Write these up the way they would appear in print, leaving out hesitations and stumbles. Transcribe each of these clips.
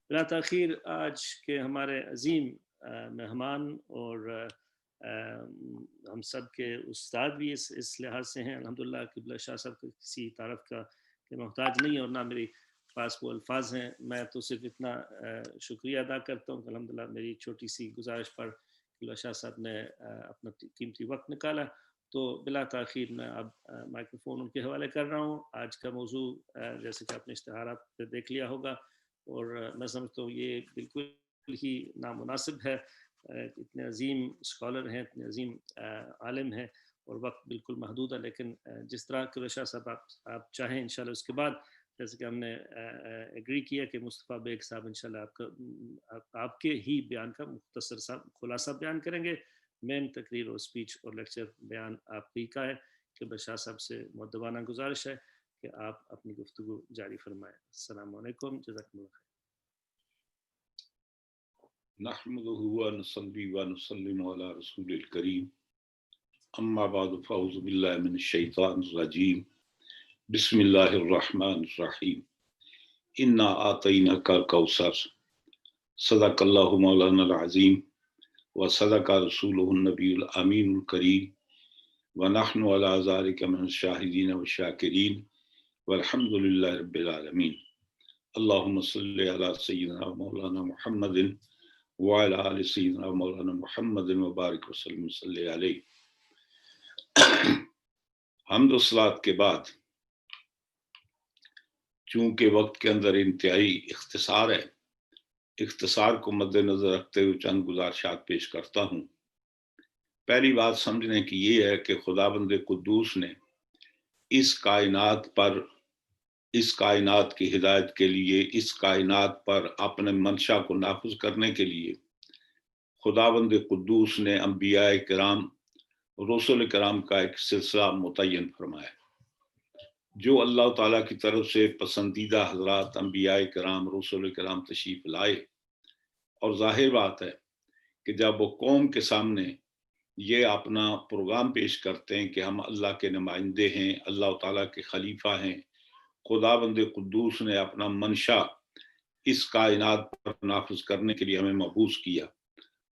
بلا تاخیر آج کے ہمارے عظیم مہمان اور ہم سب کے استاد بھی اس لحاظ سے ہیں الحمدللہ کہ بلا شاہ صاحب کو کسی تعارف کا کہ محتاج نہیں ہے، اور نہ میری پاس وہ الفاظ ہیں. میں تو صرف اتنا شکریہ ادا کرتا ہوں کہ الحمدللہ میری چھوٹی سی گزارش پر بلا شاہ صاحب نے اپنا قیمتی وقت نکالا. تو بلا تاخیر میں اب مائکروفون ان کے حوالے کر رہا ہوں. آج کا موضوع جیسے کہ آپ نے اشتہارات پہ دیکھ لیا ہوگا، اور میں سمجھتا ہوں یہ بالکل ہی نامناسب ہے. اتنے عظیم اسکالر ہیں، اتنے عظیم عالم ہیں، اور وقت بالکل محدود ہے، لیکن جس طرح کہ شاہ صاحب آپ چاہیں انشاءاللہ اس کے بعد جیسے کہ ہم نے ایگری کیا کہ مصطفیٰ بیگ صاحب انشاءاللہ آپ کے ہی بیان کا مختصر سا خلاصہ بیان کریں گے. مین تقریر اور اسپیچ اور لیکچر بیان آپ ہی کا ہے کہ بشاہ صاحب سے مؤدبانہ گزارش ہے کہ آپ اپنی گفتگو جاری فرمائیں. السلام علیکم، جزاکم اللہ خیر. نحمده ونصلي ونسلم على رسول الكريم اما بعد فاعوذ بالله من الشيطان الرجيم بسم الله الرحمن الرحيم انا اعطيناك الكوثر صدق الله مولانا العظيم وصدق رسوله النبي الامين الكريم ونحن على ذلك من الشاهدين والشاكرين والحمد لله رب العالمين. اللهم صل على سيدنا مولانا محمد وعلى آل سیدنا مولانا محمد وبارک وسلم صلی علیہ. حمد و صلات کے بعد چونکہ وقت کے اندر انتہائی اختصار ہے، اختصار کو مد نظر رکھتے ہوئے چند گزارشات پیش کرتا ہوں. پہلی بات سمجھنے کی یہ ہے کہ خداوند قدوس نے اس کائنات کی ہدایت کے لیے، اس کائنات پر اپنے منشا کو نافذ کرنے کے لیے خداوند قدوس نے انبیاء کرام، رسول کرام کا ایک سلسلہ متعین فرمایا. جو اللہ تعالیٰ کی طرف سے پسندیدہ حضرات انبیاء کرام، رسول کرام تشریف لائے، اور ظاہر بات ہے کہ جب وہ قوم کے سامنے یہ اپنا پروگرام پیش کرتے ہیں کہ ہم اللہ کے نمائندے ہیں، اللہ تعالیٰ کے خلیفہ ہیں، خداوند قدوس نے اپنا منشا اس کائنات پر نافذ کرنے کے لیے ہمیں مبعوث کیا،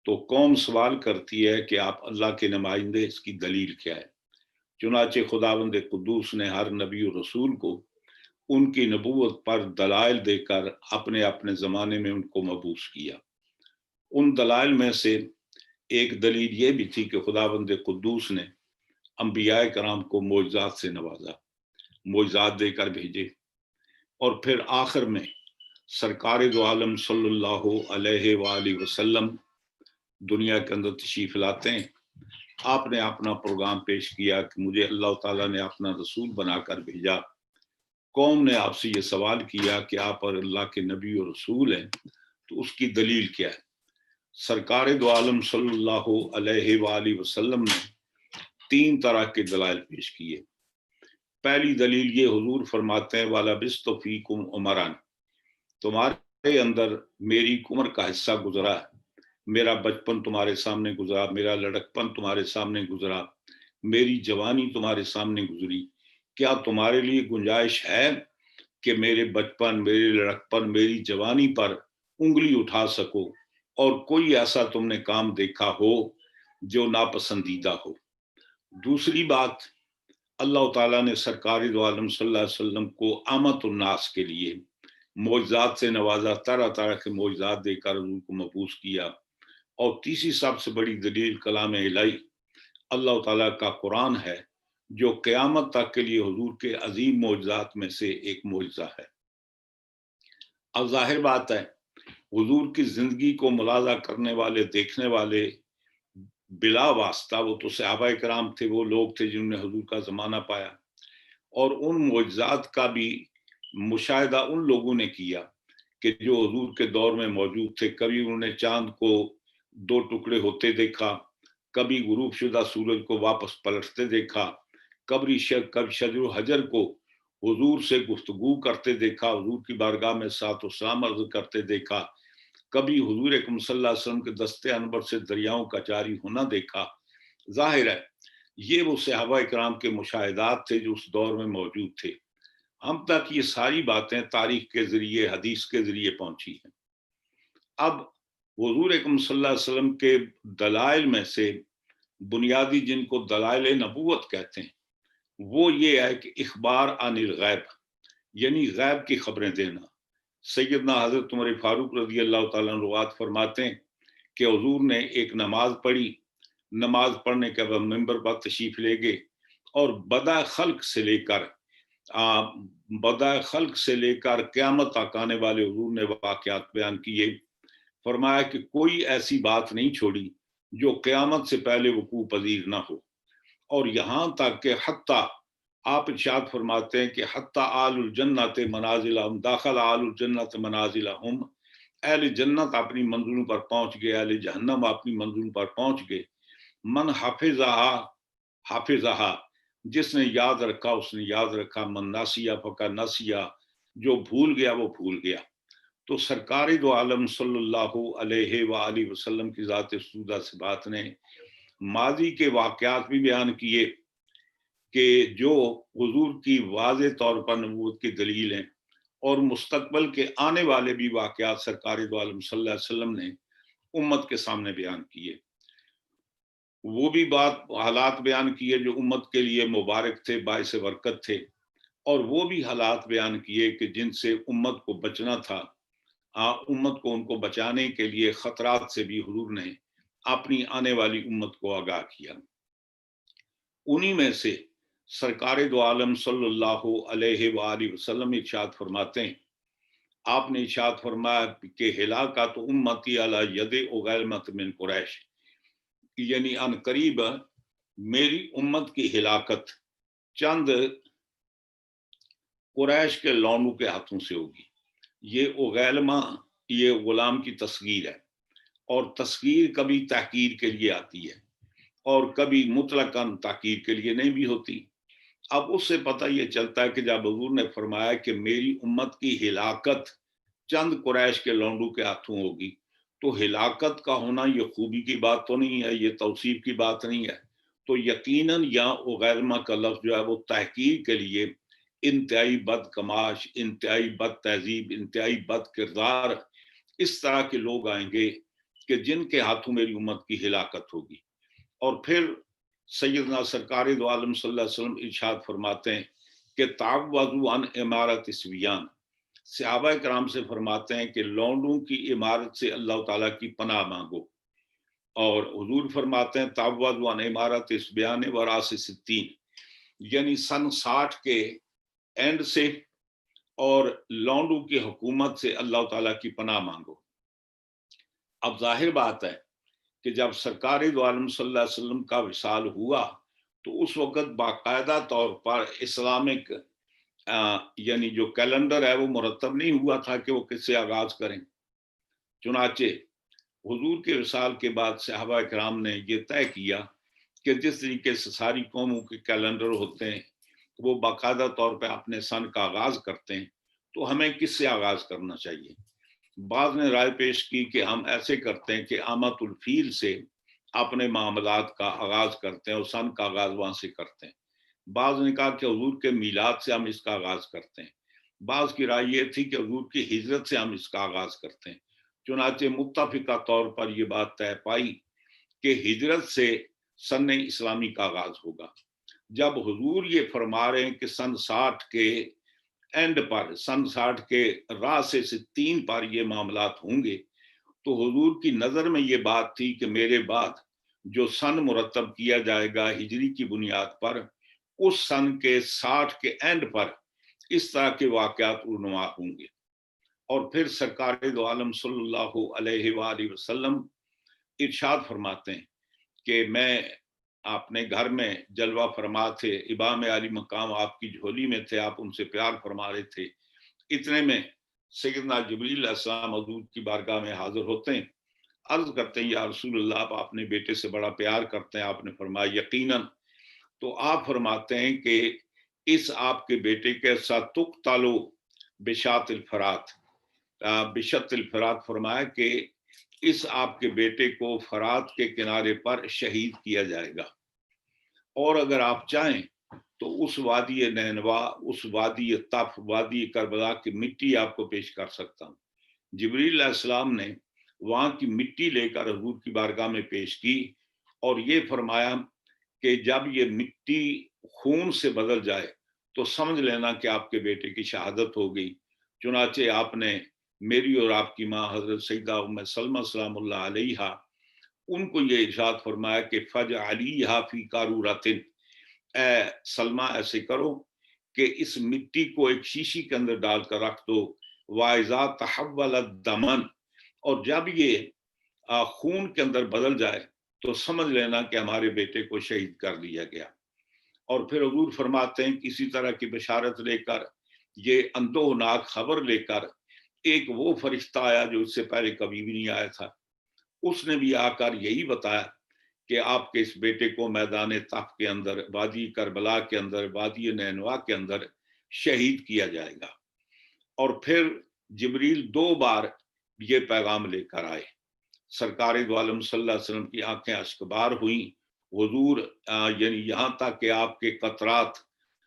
تو قوم سوال کرتی ہے کہ آپ اللہ کے نمائندے، اس کی دلیل کیا ہے؟ چنانچہ خداوند قدوس نے ہر نبی و رسول کو ان کی نبوت پر دلائل دے کر اپنے اپنے زمانے میں ان کو مبعوث کیا. ان دلائل میں سے ایک دلیل یہ بھی تھی کہ خداوند قدوس نے انبیاء کرام کو معجزات سے نوازا، معجزات دے کر بھیجے، اور پھر آخر میں سرکار دو عالم صلی اللہ علیہ وآلہ وسلم دنیا کے اندر تشریف لاتے ہیں. آپ نے اپنا پروگرام پیش کیا کہ مجھے اللہ تعالیٰ نے اپنا رسول بنا کر بھیجا. قوم نے آپ سے یہ سوال کیا کہ آپ اور اللہ کے نبی و رسول ہیں، تو اس کی دلیل کیا ہے؟ سرکار دو عالم صلی اللہ علیہ وآلہ وسلم نے 3 طرح کے دلائل پیش کیے. پہلی دلیل یہ، حضور فرماتے ہیں وَلَبِثْتُ فِيكُمْ عُمَرًا، تمہارے اندر میری عمر کا حصہ گزرا، میرا بچپن تمہارے سامنے گزرا، میرا لڑکپن تمہارے سامنے گزرا، میری جوانی تمہارے سامنے گزری. کیا تمہارے لیے گنجائش ہے کہ میرے بچپن، میرے لڑکپن، میری جوانی پر انگلی اٹھا سکو اور کوئی ایسا تم نے کام دیکھا ہو جو ناپسندیدہ ہو؟ دوسری بات، اللہ تعالیٰ نے سرکار دو عالم صلی اللہ علیہ وسلم کو آمت الناس کے لیے معجزات سے نوازا، طرح طرح کے معجزات دے کر ان کو مبعوث کیا. اور تیسری سب سے بڑی دلیل کلام الہی، اللہ تعالیٰ کا قرآن ہے، جو قیامت تک کے لیے حضور کے عظیم معجزات میں سے ایک معجزہ ہے. اب ظاہر بات ہے حضور کی زندگی کو ملاحظہ کرنے والے، دیکھنے والے بلا واسطہ وہ تو صحابہ کرام تھے، وہ لوگ تھے جنہوں نے حضور کا زمانہ پایا، اور ان معجزات کا بھی مشاہدہ ان لوگوں نے کیا کہ جو حضور کے دور میں موجود تھے. کبھی انہوں نے چاند کو 2 ٹکڑے ہوتے دیکھا، کبھی غروب شدہ سورج کو واپس پلٹتے دیکھا، کبھی شجر و حجر کو حضور سے گفتگو کرتے دیکھا، حضور کی بارگاہ میں صلوات و سلام عرض کرتے دیکھا، کبھی حضور اکرم صلی اللہ علیہ وسلم کے دستے انور سے دریاؤں کا جاری ہونا دیکھا. ظاہر ہے یہ وہ صحابہ کرام کے مشاہدات تھے جو اس دور میں موجود تھے. ہم تک یہ ساری باتیں تاریخ کے ذریعے، حدیث کے ذریعے پہنچی ہیں. اب حضور اکرم صلی اللہ علیہ وسلم کے دلائل میں سے بنیادی جن کو دلائل نبوت کہتے ہیں وہ یہ ہے کہ اخبار عن الغیب، یعنی غیب کی خبریں دینا۔ سیدنا حضرت عمر فاروق رضی اللہ تعالیٰ عنہ روایت فرماتے ہیں کہ حضور نے ایک نماز پڑھی، نماز پڑھنے کے بعد منبر پر تشریف لے گئے اور بدع خلق سے لے کر قیامت تک آنے والے حضور نے واقعات بیان کیے۔ فرمایا کہ کوئی ایسی بات نہیں چھوڑی جو قیامت سے پہلے وقوع پذیر نہ ہو، اور یہاں تک کہ حتیٰ آپ ارشاد فرماتے ہیں کہ حتیٰ آل الجنت منازلہم، داخل آل الجنت منازلہم، اہل جنت اپنی منزلوں پر پہنچ گئے، اہل جہنم اپنی منزلوں پر پہنچ گئے۔ من حافظہا جس نے یاد رکھا اس نے یاد رکھا، من ناسیہ فقد ناسیہ جو بھول گیا وہ بھول گیا۔ تو سرکار دو عالم صلی اللہ علیہ وآلہ وسلم کی ذات سودہ سے بات نے ماضی کے واقعات بھی بیان کیے کہ جو حضور کی واضح طور پر نبوت کی دلیل ہیں، اور مستقبل کے آنے والے بھی واقعات سرکار دو عالم صلی اللہ علیہ وسلم نے امت کے سامنے بیان کیے۔ وہ بھی حالات بیان کیے جو امت کے لیے مبارک تھے، باعث برکت تھے، اور وہ بھی حالات بیان کیے کہ جن سے امت کو بچنا تھا۔ امت کو ان کو بچانے کے لیے خطرات سے بھی حضور نے اپنی آنے والی امت کو آگاہ کیا۔ انہی میں سے سرکار دو عالم صلی اللہ علیہ وآلہ وسلم ارشاد فرماتے ہیں، آپ نے ارشاد فرمایا کہ ہلاکت امتی علی ید اغیلمت من قریش، یعنی ان قریب میری امت کی ہلاکت چند قریش کے لونڈوں کے ہاتھوں سے ہوگی۔ یہ اغیلمہ یہ غلام کی تصغیر ہے، اور تصغیر کبھی تحقیر کے لیے آتی ہے اور کبھی مطلقاً تحقیر کے لیے نہیں بھی ہوتی۔ اب اس سے پتہ یہ چلتا ہے کہ جب حضور نے فرمایا کہ میری امت کی ہلاکت چند قریش کے لونڈوں کے ہاتھوں ہوگی، تو ہلاکت کا ہونا یہ خوبی کی بات تو نہیں ہے، یہ توصیف کی بات نہیں ہے۔ تو یقیناً یہاں اغیلمہ کا لفظ جو ہے وہ تحقیر کے لیے انتہائی بد کماش، انتہائی بد تہذیب، انتہائی بد کردار اس طرح کے لوگ آئیں گے کہ جن کے ہاتھوں میری امت کی ہلاکت ہوگی۔ اور پھر سیدنا سرکار دو عالم صلی اللہ علیہ وسلم ارشاد فرماتے ہیں کہ تعوذوا عن امارت الصبیان، صحابہ کرام سے فرماتے ہیں کہ لونڈوں کی عمارت سے اللہ تعالیٰ کی پناہ مانگو، اور حضور فرماتے ہیں تعوذوا عن امارت الصبیان وراس ستین، یعنی سن 60 کے اینڈ سے اور لونڈوں کی حکومت سے اللہ تعالیٰ کی پناہ مانگو۔ اب ظاہر بات ہے کہ جب سرکار دو عالم صلی اللہ علیہ وسلم کا وصال ہوا تو اس وقت باقاعدہ طور پر اسلامک یعنی جو کیلنڈر ہے وہ مرتب نہیں ہوا تھا کہ وہ کس سے آغاز کریں۔ چنانچہ حضور کے وصال کے بعد صحابہ کرام نے یہ طے کیا کہ جس طریقے سے ساری قوموں کے کیلنڈر ہوتے ہیں وہ باقاعدہ طور پہ اپنے سن کا آغاز کرتے ہیں، تو ہمیں کس سے آغاز کرنا چاہیے۔ بعض نے رائے پیش کی کہ ہم ایسے کرتے ہیں کہ آمد الفیل سے اپنے معاملات کا آغاز کرتے ہیں اور سن کا آغاز وہاں سے کرتے ہیں۔ بعض نے کہا کہ حضور کے میلاد سے ہم اس کا آغاز کرتے ہیں۔ بعض کی رائے یہ تھی کہ حضور کی ہجرت سے ہم اس کا آغاز کرتے ہیں۔ چنانچہ متفقہ طور پر یہ بات طے پائی کہ ہجرت سے سن اسلامی کا آغاز ہوگا۔ جب حضور یہ فرما رہے ہیں کہ سن 60 کے اینڈ پر، سن 60 کے راس سے 3 پر یہ معاملات ہوں گے، تو حضور کی نظر میں یہ بات تھی کہ میرے بعد جو سن مرتب کیا جائے گا ہجری کی بنیاد پر، اس سن کے 60 کے اینڈ پر اس طرح کے واقعات رونما ہوں گے۔ اور پھر سرکار دو عالم صلی اللہ علیہ وآلہ وسلم ارشاد فرماتے ہیں کہ میں اپنے گھر میں جلوہ فرما تھے، امام علی مقام آپ کی جھولی میں تھے، آپ ان سے پیار فرما رہے تھے۔ اتنے میں سیدنا جبریل علیہ السلام حضور کی بارگاہ میں حاضر ہوتے ہیں، عرض کرتے ہیں یا رسول اللہ آپ اپنے بیٹے سے بڑا پیار کرتے ہیں۔ آپ نے فرمایا یقیناً۔ تو آپ فرماتے ہیں کہ اس آپ کے بیٹے کے ساتھ تقتلوا بشات الفرات، بشت الفرات فرمایا کہ اس آپ کے بیٹے کو فرات کے کنارے پر شہید کیا جائے گا، اور اگر آپ چاہیں تو اس وادی نینوا، اس وادی طف، وادی کربلا کی مٹی آپ کو پیش کر سکتا ہوں۔ جبریل علیہ السلام نے وہاں کی مٹی لے کر حضور کی بارگاہ میں پیش کی اور یہ فرمایا کہ جب یہ مٹی خون سے بدل جائے تو سمجھ لینا کہ آپ کے بیٹے کی شہادت ہو گئی۔ چنانچہ آپ نے میری اور آپ کی ماں حضرت سیدہ ام سلمہ سلام اللہ علیہا ان کو یہ ارشاد فرمایا کہ فجعلیہا فی قارورۃ، اے سلمہ ایسے کرو کہ اس مٹی کو ایک شیشی کے اندر ڈال کر رکھ دو، وَإِذَا تَحَوَّلَتْ دَمًا، اور جب یہ خون کے اندر بدل جائے تو سمجھ لینا کہ ہمارے بیٹے کو شہید کر دیا گیا۔ اور پھر حضور فرماتے ہیں کسی طرح کی بشارت لے کر، یہ اندوہناک خبر لے کر ایک وہ فرشتہ آیا جو اس سے پہلے کبھی بھی نہیں آیا تھا۔ اس نے بھی آ کر یہی بتایا کہ آپ کے اس بیٹے کو میدان طف کے اندر، وادی کربلا کے اندر، وادی نینوا کے اندر شہید کیا جائے گا۔ اور پھر جبریل 2 بار یہ پیغام لے کر آئے۔ سرکار دو عالم صلی اللہ علیہ وسلم کی آنکھیں اشکبار ہوئیں، حضور یعنی یہاں تک کہ آپ کے قطرات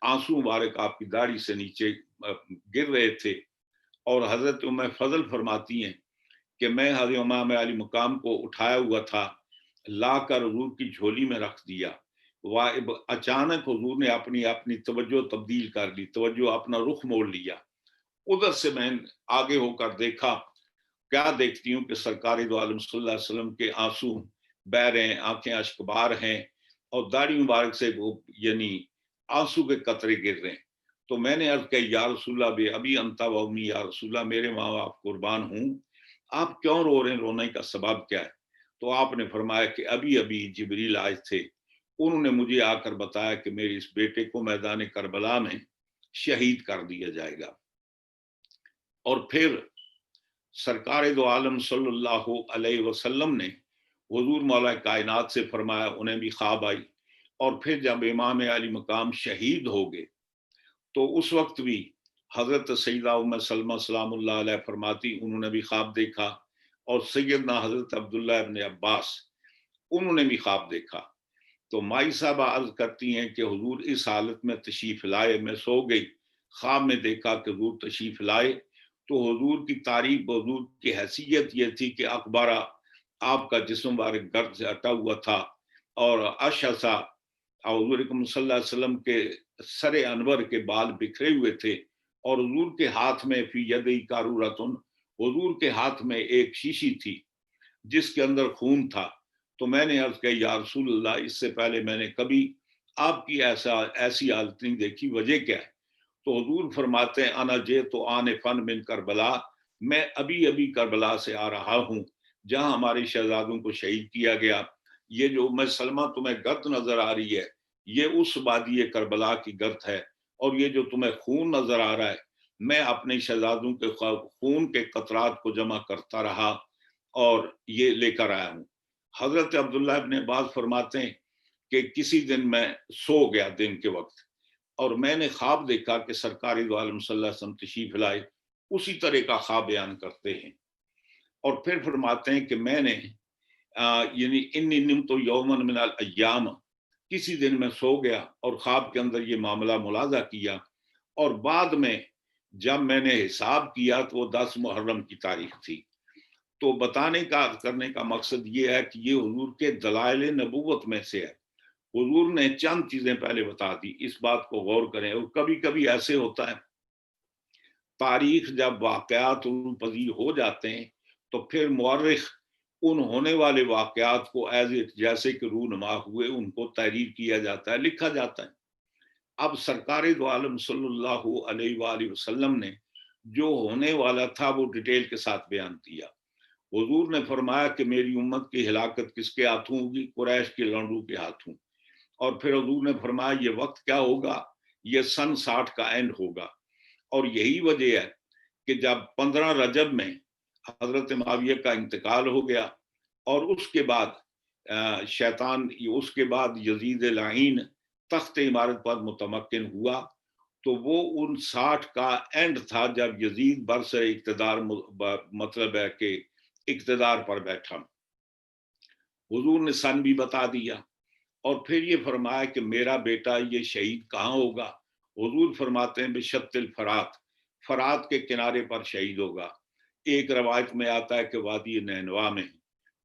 آنسو مبارک آپ کی داڑھی سے نیچے گر رہے تھے۔ اور حضرت ام فضل فرماتی ہیں کہ میں حضرت امام علی مقام کو اٹھایا ہوا تھا، لا کر حضور کی جھولی میں رکھ دیا، اچانک حضور نے اپنی توجہ تبدیل کر لی، توجہ اپنا رخ موڑ لیا۔ ادھر سے میں آگے ہو کر دیکھا، کیا دیکھتی ہوں کہ سرکار دو عالم صلی اللہ علیہ وسلم کے آنسو بہ رہے ہیں، آنکھیں اشکبار ہیں اور داڑھی مبارک سے وہ یعنی آنسو کے قطرے گر رہے ہیں۔ تو میں نے عرض کہا یا رسول اللہ بے ابی انتا و امی، یا رسول اللہ میرے ماں باپ قربان ہوں، آپ کیوں رو رہے ہیں، رونے کا سبب کیا ہے؟ تو آپ نے فرمایا کہ ابھی ابھی جبریل آئے تھے، انہوں نے مجھے آ کر بتایا کہ میرے اس بیٹے کو میدان کربلا میں شہید کر دیا جائے گا۔ اور پھر سرکار دو عالم صلی اللہ علیہ وسلم نے حضور مولا کائنات سے فرمایا، انہیں بھی خواب آئی۔ اور پھر جب امام علی مقام شہید ہو گئے تو اس وقت بھی حضرت سیدہ ام سلمہ سلام اللہ علیہ فرماتی انہوں نے بھی خواب دیکھا، اور سیدنا حضرت عبداللہ ابن عباس انہوں نے بھی خواب دیکھا۔ تو مائی صاحبہ عرض کرتی ہیں کہ حضور اس حالت میں تشریف لائے، میں سو گئی، خواب میں دیکھا کہ حضور تشریف لائے تو حضور کی تعریف، حضور کی حیثیت یہ تھی کہ اخبارہ آپ کا جسم مبارک گرد سے اٹا ہوا تھا، اور اشعثا حضور صلی اللہ علیہ وسلم کے سر انور کے بال بکھرے ہوئے تھے، اور حضور کے ہاتھ میں فی یدی قارورۃ، حضور کے ہاتھ میں ایک شیشی تھی جس کے اندر خون تھا۔ تو میں نے عرض کہا یا رسول اللہ، اس سے پہلے میں نے کبھی آپ کی ایسی حالت نہیں دیکھی، وجہ کیا ہے؟ تو حضور فرماتے ہیں انا جئت آن فن من کربلا، میں ابھی ابھی کربلا سے آ رہا ہوں جہاں ہمارے شہزادوں کو شہید کیا گیا۔ یہ جو ام سلمہ تمہیں گرد نظر آ رہی ہے یہ اس وادی کربلا کی گرد ہے، اور یہ جو تمہیں خون نظر آ رہا ہے میں اپنے شہزادوں کے خون کے قطرات کو جمع کرتا رہا اور یہ لے کر آیا ہوں۔ حضرت عبداللہ ابن عباس فرماتے ہیں کہ کسی دن میں سو گیا دن کے وقت، اور میں نے خواب دیکھا کہ سرکار دو عالم صلی اللہ علیہ وسلم تشریف لائے، اسی طرح کا خواب بیان کرتے ہیں۔ اور پھر فرماتے ہیں کہ میں نے یعنی انی نمت یومن من الایام، کسی دن میں سو گیا اور خواب کے اندر یہ معاملہ ملاحظہ کیا، اور بعد میں جب میں نے حساب کیا تو وہ 10 محرم کی تاریخ تھی۔ تو بتانے کا کرنے کا مقصد یہ ہے کہ یہ حضور کے دلائل نبوت میں سے ہے۔ حضور نے چند چیزیں پہلے بتا دی، اس بات کو غور کریں۔ اور کبھی کبھی ایسے ہوتا ہے تاریخ جب واقعات پذیر ہو جاتے ہیں تو پھر مورخ ان ہونے والے واقعات کو جیسے کہ رونما ہوئے ان کو تحریر کیا جاتا ہے، لکھا جاتا ہے۔ اب سرکار دو عالم صلی اللہ علیہ وآلہ وسلم نے جو ہونے والا تھا وہ ڈیٹیل کے ساتھ بیان کیا۔ حضور نے فرمایا کہ میری امت کی ہلاکت کس کے ہاتھوں ہوگی؟ قریش کے لنڈوں کے ہاتھوں۔ اور پھر حضور نے فرمایا یہ وقت کیا ہوگا؟ یہ سن 60 کا اینڈ ہوگا۔ اور یہی وجہ ہے کہ جب 15 رجب میں حضرت معاویہ کا انتقال ہو گیا اور اس کے بعد اس کے بعد یزید لعین تخت عمارت پر متمکن ہوا، تو وہ ان 60 کا اینڈ تھا جب یزید برسر اقتدار مطلب ہے کہ اقتدار پر بیٹھا۔ حضور نے سن بھی بتا دیا، اور پھر یہ فرمایا کہ میرا بیٹا یہ شہید کہاں ہوگا؟ حضور فرماتے ہیں بشط الفرات، فرات کے کنارے پر شہید ہوگا۔ ایک روایت میں آتا ہے کہ وادی نینوا میں،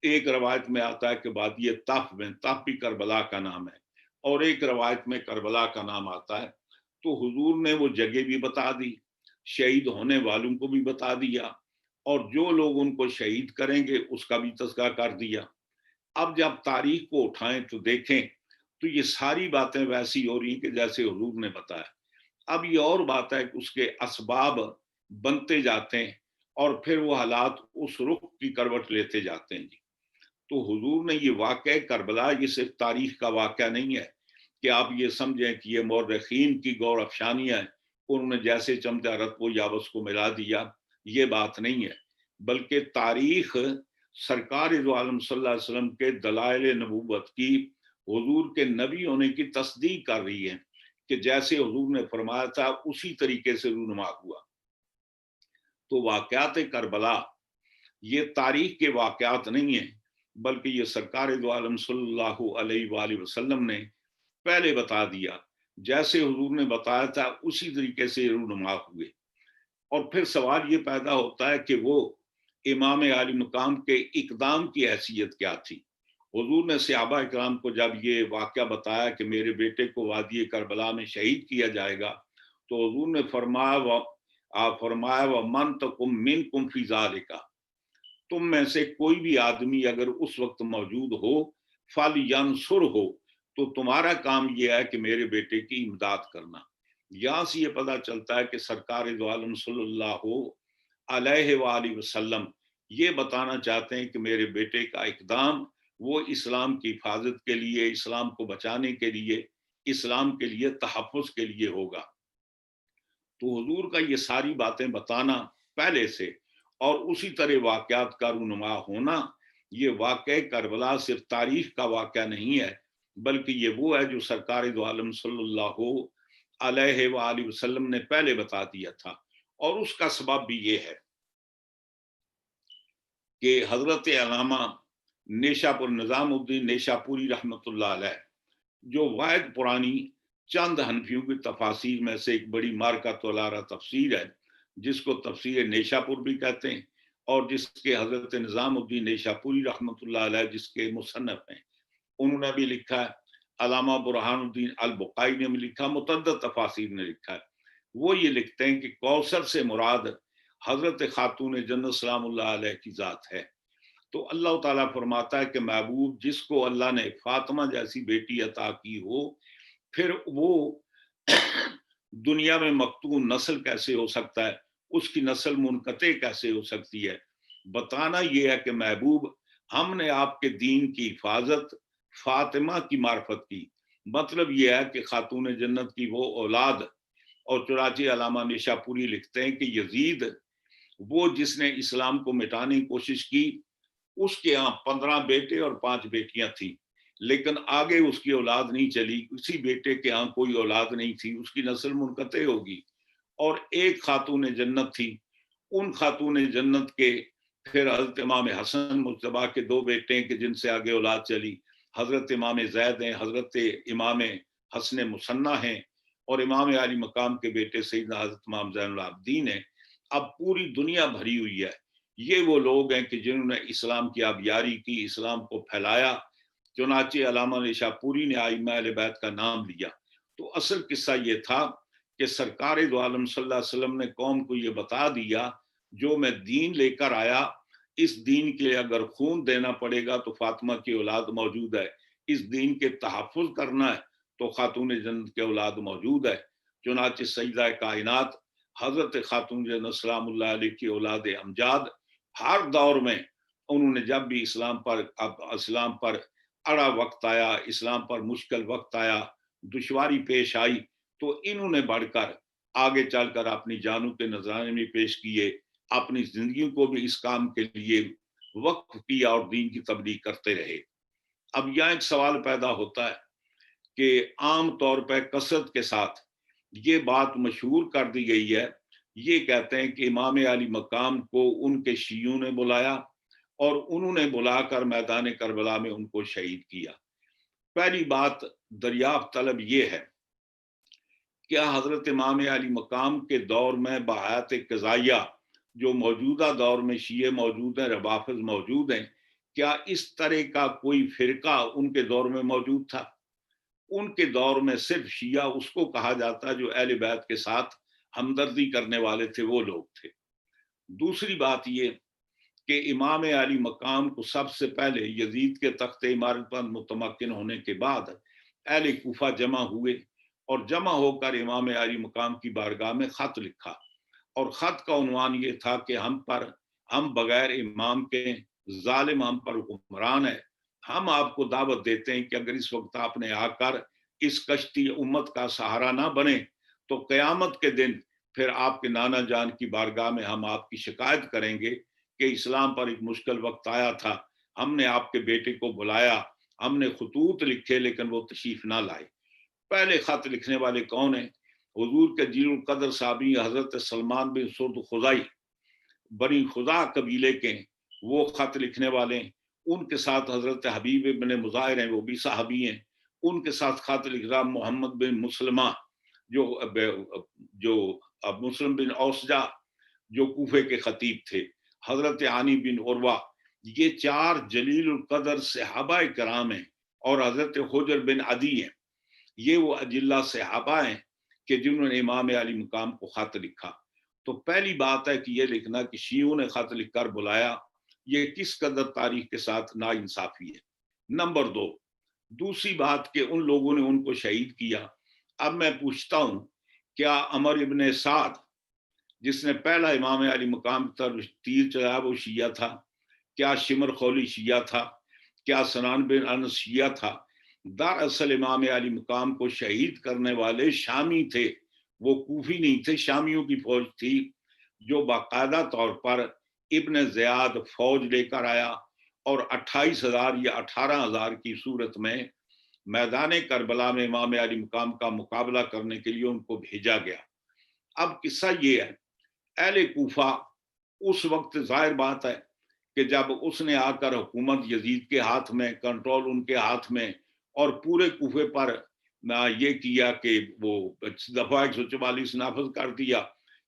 ایک روایت میں آتا ہے کہ وادی تف میں، تف بھی کربلا کا نام ہے، اور ایک روایت میں کربلا کا نام آتا ہے۔ تو حضور نے وہ جگہ بھی بتا دی، شہید ہونے والوں کو بھی بتا دیا، اور جو لوگ ان کو شہید کریں گے اس کا بھی تذکرہ کر دیا۔ اب جب تاریخ کو اٹھائیں تو دیکھیں تو یہ ساری باتیں ویسی ہو رہی ہیں کہ جیسے حضور نے بتایا۔ اب یہ اور بات ہے کہ اس کے اسباب بنتے جاتے ہیں اور پھر وہ حالات اس رخ کی کروٹ لیتے جاتے ہیں۔ تو حضور نے یہ واقعہ کربلا، یہ صرف تاریخ کا واقعہ نہیں ہے کہ آپ یہ سمجھیں کہ یہ مورخین کی غور افشانیاں ہیں، انہوں نے جیسے چمچہ رتب و یابس کو ملا دیا، یہ بات نہیں ہے، بلکہ تاریخ سرکار دو عالم صلی اللہ علیہ وسلم کے دلائل نبوت کی، حضور کے نبی ہونے کی تصدیق کر رہی ہے کہ جیسے حضور نے فرمایا تھا اسی طریقے سے رونما ہوا۔ تو واقعات کربلا یہ تاریخ کے واقعات نہیں ہیں، بلکہ یہ سرکار دو عالم صلی اللہ علیہ وآلہ وسلم نے پہلے بتا دیا، جیسے حضور نے بتایا تھا اسی طریقے سے رونما ہوئے۔ اور پھر سوال یہ پیدا ہوتا ہے کہ وہ امام عالی مقام کے اقدام کی حیثیت کیا تھی؟ حضور نے صحابہ اکرام کو جب یہ واقعہ بتایا کہ میرے بیٹے کو وادی کربلا میں شہید کیا جائے گا، تو حضور نے فرمایا وَمَن تَکُم مِّنکُم فِی ذَلِکَ، تم میں سے کوئی بھی آدمی اگر اس وقت موجود ہو فَلْيَنْصُرْہُ، تو تمہارا کام یہ ہے کہ میرے بیٹے کی امداد کرنا۔ یہاں سے یہ پتہ چلتا ہے کہ سرکار دو عالم صلی اللہ علیہ وآلہ وسلم یہ بتانا چاہتے ہیں کہ میرے بیٹے کا اقدام وہ اسلام کی حفاظت کے لیے، اسلام کو بچانے کے لیے، اسلام کے لیے تحفظ کے لیے ہوگا۔ تو حضور کا یہ ساری باتیں بتانا پہلے سے اور اسی طرح واقعات کا رونما ہونا، یہ واقعہ کربلا صرف تاریخ کا واقعہ نہیں ہے، بلکہ یہ وہ ہے جو سرکار دو عالم صلی اللہ علیہ وآلہ وسلم نے پہلے بتا دیا تھا۔ اور اس کا سبب بھی یہ ہے کہ حضرت علامہ نیشا پور نظام الدین نیشا پوری رحمۃ اللہ علیہ، جو واحد پرانی چند حنفیوں کی تفاسیر میں سے ایک بڑی مارکۃ الارا تفسیر ہے، جس کو تفسیر نیشا پور بھی کہتے ہیں، اور جس کے حضرت نظام الدین نیشا پوری رحمۃ اللہ علیہ جس کے مصنف ہیں، انہوں نے بھی لکھا ہے، علامہ برہان الدین البقائی نے بھی لکھا، متعدد تفاسیر نے لکھا ہے۔ وہ یہ لکھتے ہیں کہ کوثر سے مراد حضرت خاتون جنت سلام اللہ علیہ کی ذات ہے۔ تو اللہ تعالیٰ فرماتا ہے کہ محبوب جس کو اللہ نے فاطمہ جیسی بیٹی عطا کی ہو، پھر وہ دنیا میں مقطوع نسل کیسے ہو سکتا ہے، اس کی نسل منقطع کیسے ہو سکتی ہے؟ بتانا یہ ہے کہ محبوب ہم نے آپ کے دین کی حفاظت فاطمہ کی معرفت کی، مطلب یہ ہے کہ خاتون جنت کی وہ اولاد۔ اور چنانچہ علامہ نیشا پوری لکھتے ہیں کہ یزید وہ جس نے اسلام کو مٹانے کی کوشش کی، اس کے ہاں 15 بیٹے اور 5 بیٹیاں تھیں، لیکن آگے اس کی اولاد نہیں چلی، اسی بیٹے کے ہاں کوئی اولاد نہیں تھی، اس کی نسل منقطع ہوگی۔ اور ایک خاتون جنت تھی، ان خاتون جنت کے پھر حضرت امام حسن مجتبیٰ کے 2 بیٹے ہیں کہ جن سے آگے اولاد چلی، حضرت امام زید ہیں، حضرت امام حسن مثنیٰ ہیں، اور امام علی مقام کے بیٹے سیدنا حضرت امام زین العابدین ہیں۔ اب پوری دنیا بھری ہوئی ہے، یہ وہ لوگ ہیں کہ جنہوں نے اسلام کی آبیاری کی، اسلام کو پھیلایا۔ چنانچہ علامہ نیشا پوری نے ائمہ اہل بیت کا نام لیا۔ تو اصل قصہ یہ تھا کہ سرکار دو عالم صلی اللہ علیہ وسلم نے قوم کو یہ بتا دیا، جو میں دین لے کر آیا، اس دین کے لیے اگر خون دینا پڑے گا تو فاطمہ کی اولاد موجود ہے، اس دین کے تحفظ کرنا ہے تو خاتون جنت کے اولاد موجود ہے۔ چنانچہ سیدہ کائنات حضرت خاتون جنت سلام اللہ علیہ کی اولاد امجاد ہر دور میں انہوں نے جب بھی اسلام پر اڑا وقت آیا، اسلام پر مشکل وقت آیا، دشواری پیش آئی، تو انہوں نے بڑھ کر آگے چل کر اپنی جانوں کے نذرانے بھی پیش کیے، اپنی زندگیوں کو بھی اس کام کے لیے وقف کیا اور دین کی تبلیغ کرتے رہے۔ اب یہاں ایک سوال پیدا ہوتا ہے کہ عام طور پہ کثرت کے ساتھ یہ بات مشہور کر دی گئی ہے، یہ کہتے ہیں کہ امام علی مقام کو ان کے شیعوں نے بلایا اور انہوں نے بلا کر میدان کربلا میں ان کو شہید کیا۔ پہلی بات دریافت طلب یہ ہے، کیا حضرت امام علی مقام کے دور میں بحیات قضائیہ جو موجودہ دور میں شیعہ موجود ہیں، روافض موجود ہیں، کیا اس طرح کا کوئی فرقہ ان کے دور میں موجود تھا؟ ان کے دور میں صرف شیعہ اس کو کہا جاتا جو اہل بیت کے ساتھ ہمدردی کرنے والے تھے، وہ لوگ تھے۔ دوسری بات یہ کہ امام علی مقام کو سب سے پہلے یزید کے تخت عمارت پر متمکن ہونے کے بعد اہل کوفہ جمع ہوئے، اور جمع ہو کر امام علی مقام کی بارگاہ میں خط لکھا، اور خط کا عنوان یہ تھا کہ ہم بغیر امام کے ظالم ہم پر حکمران ہے، ہم آپ کو دعوت دیتے ہیں کہ اگر اس وقت آپ نے آ کر اس کشتی امت کا سہارا نہ بنے تو قیامت کے دن پھر آپ کے نانا جان کی بارگاہ میں ہم آپ کی شکایت کریں گے کہ اسلام پر ایک مشکل وقت آیا تھا، ہم نے آپ کے بیٹے کو بلایا، ہم نے خطوط لکھے لیکن وہ تشریف نہ لائے۔ پہلے خط لکھنے والے کون ہیں؟ حضور کے جلیل القدر صحابی حضرت سلمان بن سرد خزائی، بنی خزا قبیلے کے، وہ خط لکھنے والے ہیں۔ ان کے ساتھ حضرت حبیب بن مظاہر ہیں، وہ بھی صحابی ہیں۔ ان کے ساتھ خط لکھ رہا محمد بن مسلمہ، جو مسلم بن اوسجا جو کوفے کے خطیب تھے، حضرت عانی بن عروہ، یہ چار جلیل القدر صحابہ کرام ہیں، اور حضرت حجر بن عدی ہیں۔ یہ وہ اجلہ صحابہ ہیں کہ جنہوں نے امام علی مقام کو خط لکھا۔ تو پہلی بات ہے کہ یہ لکھنا کہ شیعوں نے خط لکھ کر بلایا، یہ کس قدر تاریخ کے ساتھ نا انصافی ہے۔ نمبر دو، دوسری بات کہ ان لوگوں نے ان کو شہید کیا۔ اب میں پوچھتا ہوں، کیا عمر ابن سعد جس نے پہلا امام علی مقام کی طرف تیر چلایا وہ شیعہ تھا؟ کیا شمر خولی شیعہ تھا؟ کیا سنان بن انس شیعہ تھا؟ دراصل امام علی مقام کو شہید کرنے والے شامی تھے، وہ کوفی نہیں تھے، شامیوں کی فوج تھی، جو باقاعدہ طور پر ابن زیاد فوج لے کر آیا، اور 28,000 یا 18,000 کی صورت میں میدان کربلا میں امام علی مقام کا مقابلہ کرنے کے لیے ان کو بھیجا گیا۔ اب قصہ یہ ہے، اہل کوفہ اس وقت ظاہر بات ہے کہ جب اس نے آ کر حکومت یزید کے ہاتھ میں، کنٹرول ان کے ہاتھ میں، اور پورے کوفے پر یہ کیا کہ وہ دفعہ 144 نافذ کر دیا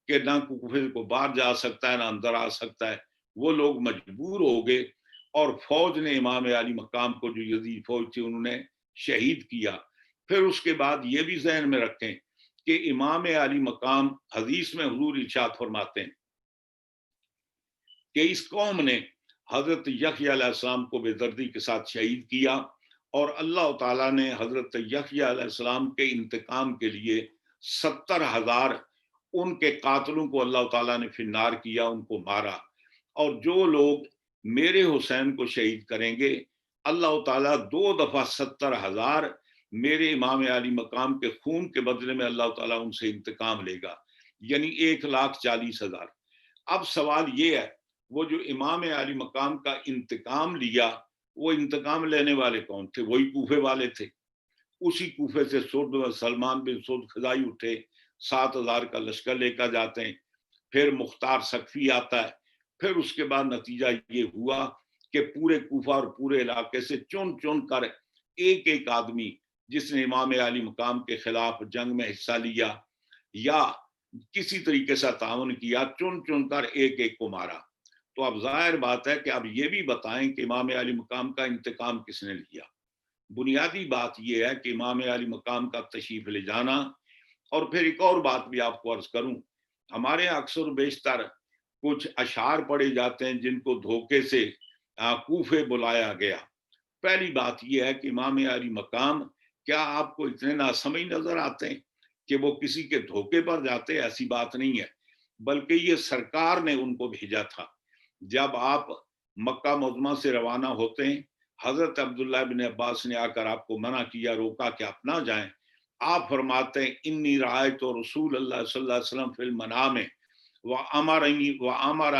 کہ نہ کوفے کو باہر جا سکتا ہے نہ اندر آ سکتا ہے، وہ لوگ مجبور ہو گئے، اور فوج نے امام علی مقام کو، جو یزید فوج تھی، انہوں نے شہید کیا۔ پھر اس کے بعد یہ بھی ذہن میں رکھیں کہ امام علی مقام، حدیث میں حضور ارشاد فرماتے ہیں کہ اس قوم نے حضرت یحییٰ علیہ السلام کو بے دردی کے ساتھ شہید کیا، اور اللہ تعالیٰ نے حضرت یحییٰ علیہ السلام کے انتقام کے لیے 70,000 ان کے قاتلوں کو اللہ تعالیٰ نے فی النار کیا، ان کو مارا۔ اور جو لوگ میرے حسین کو شہید کریں گے، اللہ تعالیٰ 2 دفعہ 70,000 میرے امام علی مقام کے خون کے بدلے میں اللہ تعالیٰ ان سے انتقام لے گا، یعنی 1,40,000۔ اب سوال یہ ہے، وہ جو امام علی مقام کا انتقام لیا، وہ انتقام لینے والے کون تھے؟ وہی کوفے والے تھے۔ اسی کوفے سے سلمان بن سرد خزائی اٹھے، 7,000 کا لشکر لے کر جاتے ہیں، پھر مختار سقفی آتا ہے، پھر اس کے بعد نتیجہ یہ ہوا کہ پورے کوفہ اور پورے علاقے سے چن چن کر ایک ایک آدمی جس نے امام علی مقام کے خلاف جنگ میں حصہ لیا یا کسی طریقے سے تعاون کیا، چن چن کر ایک ایک کو مارا۔ تو اب ظاہر بات ہے کہ اب یہ بھی بتائیں کہ امام علی مقام کا انتقام کس نے لیا۔ بنیادی بات یہ ہے کہ امام علی مقام کا تشریف لے جانا، اور پھر ایک اور بات بھی آپ کو عرض کروں، ہمارے اکثر بیشتر کچھ اشعار پڑھے جاتے ہیں جن کو دھوکے سے کوفے بلایا گیا۔ پہلی بات یہ ہے کہ امام علی مقام کیا آپ کو اتنے ناسمجھ نظر آتے ہیں کہ وہ کسی کے دھوکے پر جاتے؟ ایسی بات نہیں ہے، بلکہ یہ سرکار نے ان کو بھیجا تھا۔ جب آپ مکہ معظمہ سے روانہ ہوتے ہیں، حضرت عبداللہ بن عباس نے آ کر آپ کو منع کیا، روکا کہ آپ نہ جائیں۔ آپ فرماتے ہیں انی رأیت رسول اللہ صلی اللہ علیہ وسلم فی المنام وامرنی بامر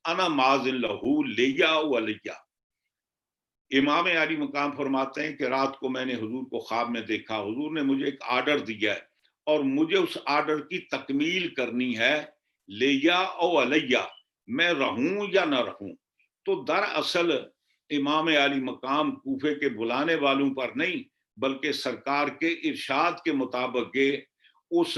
انا ماذن لہو لیا ولیا۔ امام علی مقام فرماتے ہیں کہ رات کو میں نے حضور کو خواب میں دیکھا، حضور نے مجھے ایک آرڈر دیا ہے اور مجھے اس آرڈر کی تکمیل کرنی ہے، لیا او علیہ، میں رہوں یا نہ رہوں۔ تو دراصل امام علی مقام کوفے کے بلانے والوں پر نہیں، بلکہ سرکار کے ارشاد کے مطابق اس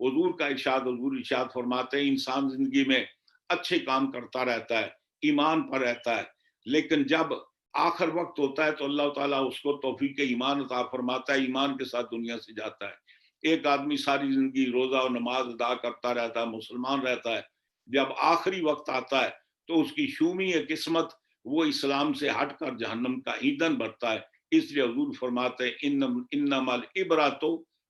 حضور ارشاد فرماتے ہیں انسان زندگی میں اچھے کام کرتا رہتا ہے، ایمان پر رہتا ہے، لیکن جب آخر وقت ہوتا ہے تو اللہ تعالیٰ اس کو توفیق ایمان عطا فرماتا ہے، ایمان کے ساتھ دنیا سے جاتا ہے۔ ایک آدمی ساری زندگی روزہ و نماز ادا کرتا رہتا ہے، مسلمان رہتا ہے، جب آخری وقت آتا ہے تو اس کی شومی قسمت وہ اسلام سے ہٹ کر جہنم کا ایندھن بنتا ہے۔ اس لیے حضور فرماتے ہیں انما العبرۃ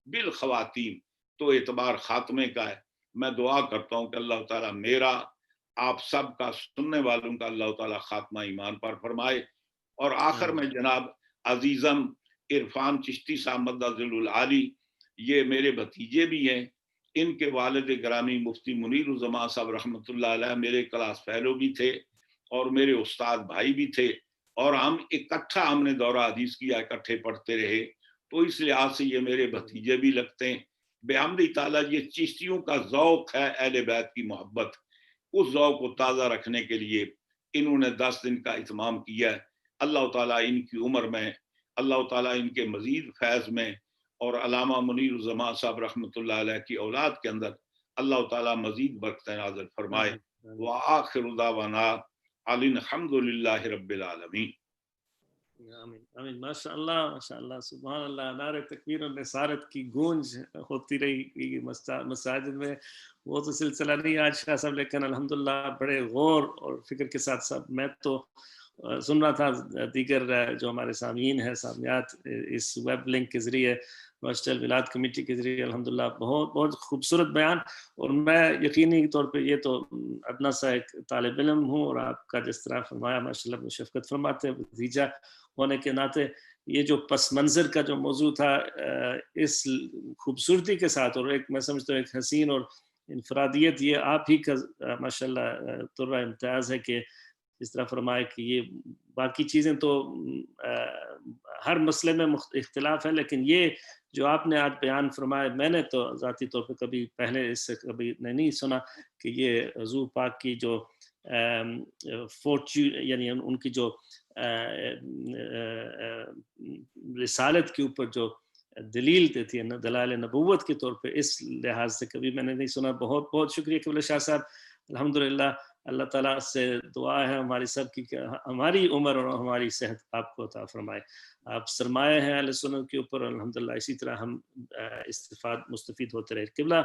بالخواتیم، تو اعتبار خاتمے کا ہے۔ میں دعا کرتا ہوں کہ اللہ تعالیٰ میرا، آپ سب کا، سننے والوں کا اللہ تعالیٰ خاتمہ ایمان پر فرمائے۔ اور آخر میں جناب عزیزم عرفان چشتی صاحب مدظل العالی، یہ میرے بھتیجے بھی ہیں، ان کے والد گرامی مفتی منیر الزمان صاحب رحمۃ اللہ علیہ میرے کلاس فیلو بھی تھے اور میرے استاد بھائی بھی تھے، اور ہم نے دورہ حدیث کیا، اکٹھے پڑھتے رہے، تو اس لحاظ سے یہ میرے بھتیجے بھی لگتے ہیں۔ بحمد تعالیٰ یہ چشتیوں کا ذوق ہے اہل بیت کی محبت، اس ذوق کو تازہ رکھنے کے لیے انہوں نے 10 دن کا اہتمام کیا ہے۔ اللہ تعالیٰ ان کی عمر میں، اللہ تعالیٰ ان کے مزید فیض میں، اور علامہ منیر الزمان صاحب رحمۃ اللہ علیہ کی اولاد کے اندر اللہ تعالیٰ مزید برکت نازل فرمائے۔ وآخر دعوانا الحمد للہ رب العالمین۔ آمین آمین، ماشاء اللہ سبحان اللہ، نعرہ تکبیر و نصارت کی گونج ہوتی رہی مساجد میں۔ وہ تو سلسلہ نہیں آج شاہ صاحب، لیکن الحمدللہ بڑے غور اور فکر کے ساتھ میں تو سن رہا تھا، دیگر جو ہمارے سامعین ہیں، سامعات، اس ویب لنک کے ذریعے، یونیورسٹی ولاد کمیٹی کے ذریعے، الحمدللہ بہت بہت خوبصورت بیان۔ اور میں یقینی طور پہ یہ تو ادنا سا ایک طالب علم ہوں، اور آپ کا جس طرح فرمایا ماشاءاللہ میں شفقت فرماتے ہیں بھتیجا ہونے کے ناطے، یہ جو پس منظر کا جو موضوع تھا اس خوبصورتی کے ساتھ، اور ایک میں سمجھتا ہوں ایک حسین اور انفرادیت، یہ آپ ہی کا ماشاءاللہ طرح امتیاز ہے کہ اس طرح فرمائے کہ یہ باقی چیزیں تو ہر مسئلے میں اختلاف ہے، لیکن یہ جو آپ نے آج بیان فرمایا، میں نے تو ذاتی طور پہ کبھی پہلے اس سے کبھی نہیں سنا کہ یہ حضور پاک کی جو فورچون، یعنی ان کی جو رسالت کے اوپر جو دلیل دیتی ہے، دلائل نبوت کے طور پہ، اس لحاظ سے کبھی میں نے نہیں سنا۔ بہت بہت شکریہ قبلہ شاہ صاحب، الحمدللہ۔ اللہ تعالیٰ سے دعا ہے ہماری سب کی کہ ہماری عمر اور ہماری صحت آپ کو عطا فرمائے۔ آپ سرمایہ ہیں اہل سنت کے اوپر، الحمدللہ اسی طرح ہم مستفید ہوتے رہے۔ قبلہ